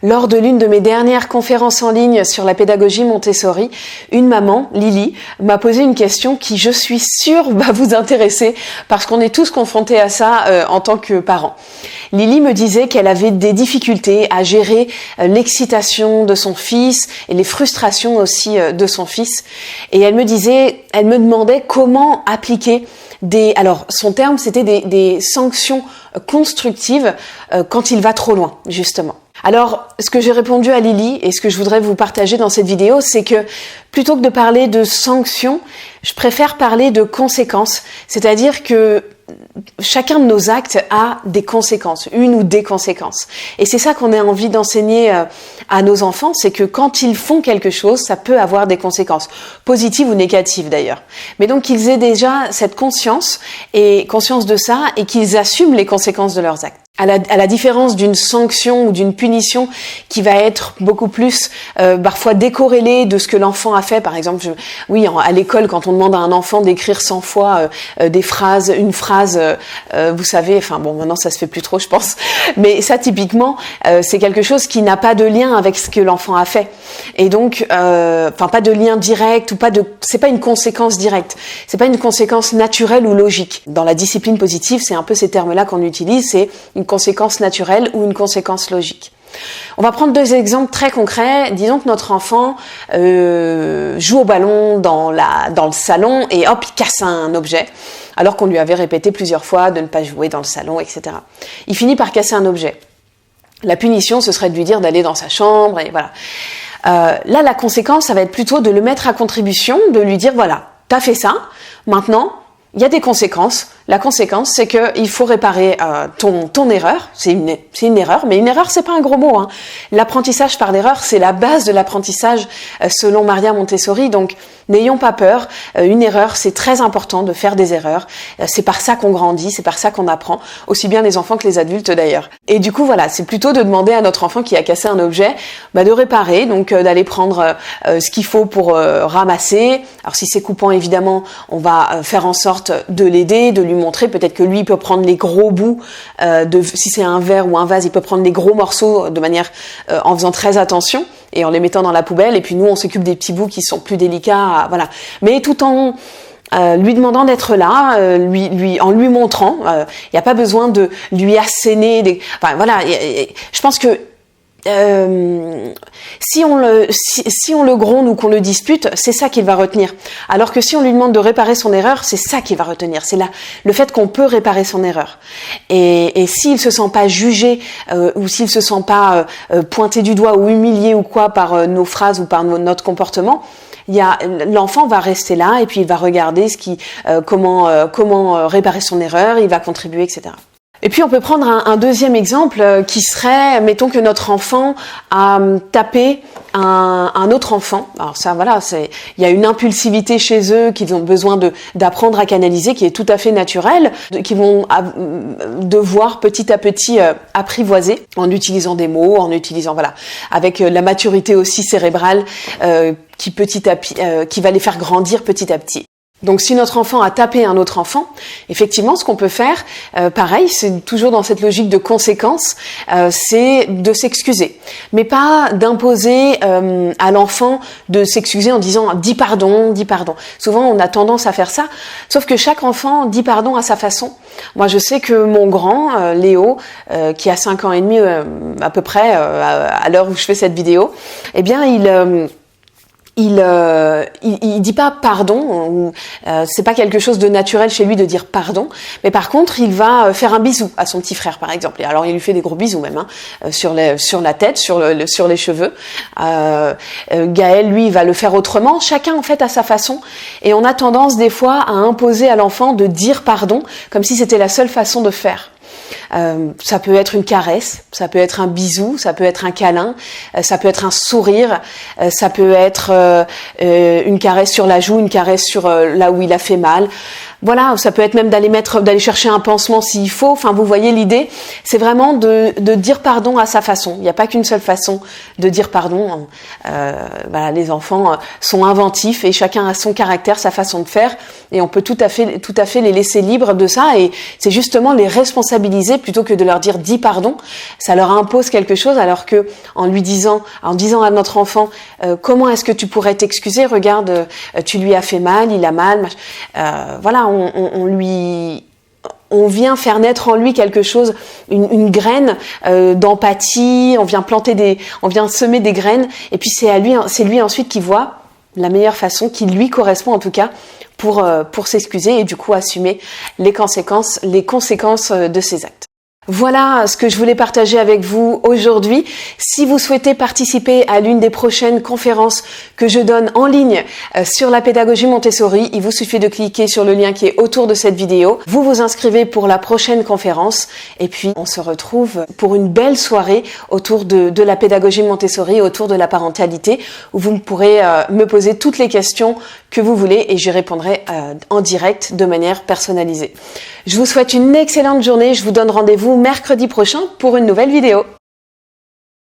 Lors de l'une de mes dernières conférences en ligne sur la pédagogie Montessori, une maman, Lily, m'a posé une question qui, je suis sûre, va vous intéresser parce qu'on est tous confrontés à ça en tant que parents. Lily me disait qu'elle avait des difficultés à gérer l'excitation de son fils et les frustrations aussi de son fils. Et elle me demandait comment appliquer alors son terme c'était des sanctions constructives quand il va trop loin, justement. Alors, ce que j'ai répondu à Lily et ce que je voudrais vous partager dans cette vidéo, c'est que plutôt que de parler de sanctions, je préfère parler de conséquences. C'est-à-dire que chacun de nos actes a des conséquences, une ou des conséquences. Et c'est ça qu'on a envie d'enseigner à nos enfants, c'est que quand ils font quelque chose, ça peut avoir des conséquences, positives ou négatives d'ailleurs. Mais donc qu'ils aient déjà cette conscience de ça et qu'ils assument les conséquences de leurs actes. À la différence d'une sanction ou d'une punition qui va être beaucoup plus parfois décorrélée de ce que l'enfant a fait. Par exemple, à l'école, quand on demande à un enfant d'écrire 100 fois une phrase, vous savez, maintenant ça se fait plus trop, je pense. Mais ça, typiquement, c'est quelque chose qui n'a pas de lien avec ce que l'enfant a fait. Et donc, pas de lien direct ou c'est pas une conséquence directe. C'est pas une conséquence naturelle ou logique. Dans la discipline positive, c'est un peu ces termes-là qu'on utilise. C'est une conséquence naturelle ou une conséquence logique. On va prendre deux exemples très concrets. Disons que notre enfant joue au ballon dans le salon et hop, il casse un objet, alors qu'on lui avait répété plusieurs fois de ne pas jouer dans le salon, etc. Il finit par casser un objet. La punition, ce serait de lui dire d'aller dans sa chambre, et voilà. Là, la conséquence, ça va être plutôt de le mettre à contribution, de lui dire, voilà, t'as fait ça, maintenant, il y a des conséquences. La conséquence, c'est qu'il faut réparer ton erreur. C'est une erreur, mais une erreur, c'est pas un gros mot. L'apprentissage par l'erreur, c'est la base de l'apprentissage selon Maria Montessori. Donc, n'ayons pas peur. Une erreur, c'est très important de faire des erreurs. C'est par ça qu'on grandit, c'est par ça qu'on apprend, aussi bien les enfants que les adultes d'ailleurs. Et du coup, voilà, c'est plutôt de demander à notre enfant qui a cassé un objet, de réparer, donc d'aller prendre ce qu'il faut pour ramasser. Alors, si c'est coupant, évidemment, on va faire en sorte de l'aider, de lui montrer, peut-être que lui il peut prendre les gros bouts si c'est un verre ou un vase, il peut prendre les gros morceaux de manière en faisant très attention et en les mettant dans la poubelle, et puis nous on s'occupe des petits bouts qui sont plus délicats, voilà. Mais tout en lui demandant d'être là, en lui montrant, il n'y a pas besoin de lui asséner je pense que si on le gronde ou qu'on le dispute, c'est ça qu'il va retenir. Alors que si on lui demande de réparer son erreur, c'est ça qu'il va retenir. C'est le fait qu'on peut réparer son erreur. Et s'il se sent pas jugé ou s'il se sent pas pointé du doigt ou humilié ou quoi par nos phrases ou par notre comportement, l'enfant va rester là et puis il va regarder comment réparer son erreur, il va contribuer, etc. Et puis on peut prendre un deuxième exemple qui serait, mettons que notre enfant a tapé un autre enfant. Alors ça, voilà, il y a une impulsivité chez eux qu'ils ont besoin d'apprendre à canaliser, qui est tout à fait naturelle, qui vont devoir petit à petit apprivoiser en utilisant des mots, avec la maturité aussi cérébrale qui va les faire grandir petit à petit. Donc si notre enfant a tapé un autre enfant, effectivement ce qu'on peut faire, pareil, c'est toujours dans cette logique de conséquence, c'est de s'excuser. Mais pas d'imposer à l'enfant de s'excuser en disant « dis pardon ». Souvent on a tendance à faire ça, sauf que chaque enfant dit pardon à sa façon. Moi je sais que mon grand, Léo, qui a 5 ans et demi à peu près, à l'heure où je fais cette vidéo, eh bien il dit pas pardon, c'est pas quelque chose de naturel chez lui de dire pardon, mais par contre il va faire un bisou à son petit frère par exemple, et alors il lui fait des gros bisous même sur la tête, sur les cheveux. Gaël lui il va le faire autrement, chacun en fait à sa façon, et on a tendance des fois à imposer à l'enfant de dire pardon comme si c'était la seule façon de faire. Ça peut être une caresse, ça peut être un bisou, ça peut être un câlin, ça peut être un sourire, ça peut être une caresse sur la joue, une caresse sur là où il a fait mal. Voilà, ça peut être même d'aller chercher un pansement s'il faut. Enfin, vous voyez l'idée, c'est vraiment de dire pardon à sa façon. Il n'y a pas qu'une seule façon de dire pardon. Voilà, les enfants sont inventifs et chacun a son caractère, sa façon de faire, et on peut tout à fait les laisser libres de ça. Et c'est justement les responsabiliser plutôt que de leur dire dis pardon. Ça leur impose quelque chose, alors que en disant à notre enfant comment est-ce que tu pourrais t'excuser, regarde, tu lui as fait mal, il a mal, voilà. On vient faire naître en lui quelque chose, une graine d'empathie. On vient semer des graines, et puis c'est lui ensuite qui voit la meilleure façon qui lui correspond en tout cas pour s'excuser et du coup assumer les conséquences de ses actes. Voilà ce que je voulais partager avec vous aujourd'hui. Si vous souhaitez participer à l'une des prochaines conférences que je donne en ligne sur la pédagogie Montessori, il vous suffit de cliquer sur le lien qui est autour de cette vidéo. Vous vous inscrivez pour la prochaine conférence et puis on se retrouve pour une belle soirée autour de la pédagogie Montessori, autour de la parentalité, où vous pourrez me poser toutes les questions que vous voulez et j'y répondrai en direct de manière personnalisée. Je vous souhaite une excellente journée. Je vous donne rendez-vous mercredi prochain pour une nouvelle vidéo.